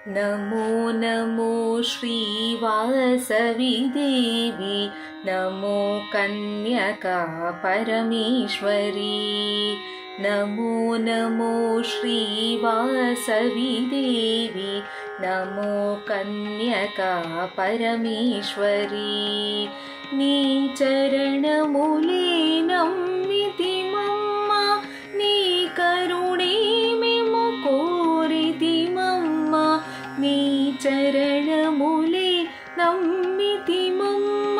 नमो नमो श्रीवासवी देवी, नमो कन्यका परमेश्वरी। नमो नमो श्रीवासवी देवी, नमो कन्यका परमेश्वरी। नी चरणमुले नम्मिति मम्म, नी करुणे मेमु कोरिति मम्म। नी चरणमुले नम्मिति मम्म,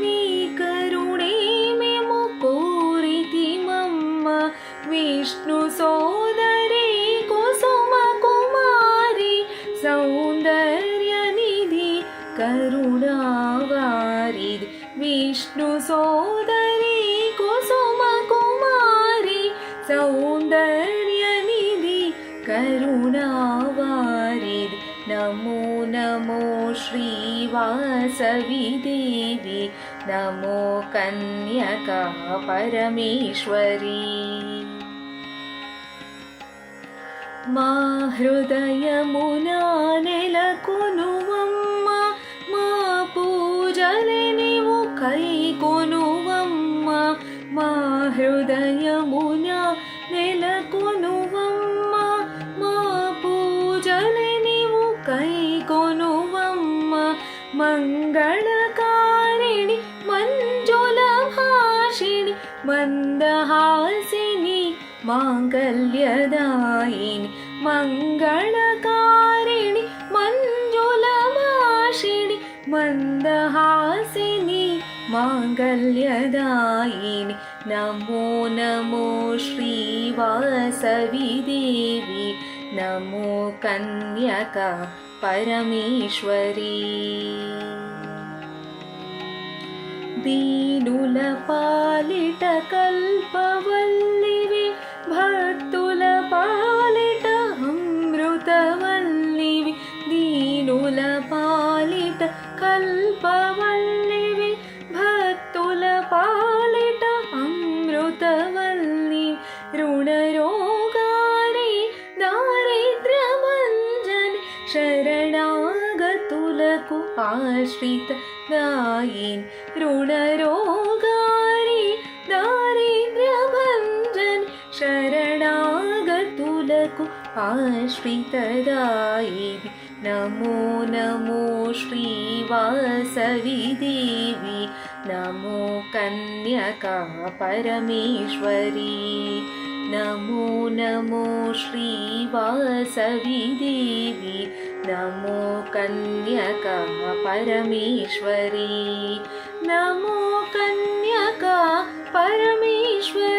नी करुणे मेमु कोरिति मम्म। विष्णु सोदरी कुसुम कुमारी, सौंदर्य निधि करुणावारिधि। विष्णु सोदरी कुसुम कुमारी, सौंदर्य निधि करुणावारिधि। नमो नमो श्रीवासवी देवी, नमो कन्यका परमेश्वरी। मा हृदयमुना नेलकोनुवम्म, मा पूजले नीवु कैकोनुवम्म। मा हृदयमुना नेलकोनुवम्म, मा पूजले नीवु कैकोनुवम्म। मंगलकारिणि मंजुलभाषिणि, मंदहासिनि मांगल्यदायिनि। मंगलकारिणि मंजुलभाषिणि, मंदहासिनि मांगल्यदायिनि। नमो नमो श्रीवासवी देवी, नमो कन्यका परमेश्वरी। दीनुल पालिट कल्पवल्लिवे, भक्तुल पालिट अमृतवल्लिवे। दीनुल पालिट कल्पवल्लिवे, भक्तुल पालिट अमृतवल्लिवे। ऋणरोगारि दारिद्र्यभञ्जनि, शरणागतुलकु आश्रितदायिनि। ऋणरोगारि दारिद्र्यभञ्जनि, शरणागतुलकु आश्रितदायिनि। नमो नमो श्रीवासवी देवी, नमो कन्यका परमेश्वरी। नमो नमो श्रीवासवी देवी, नमो कन्यका परमेश्वरी। नमो कन्यका परमेश्वरी।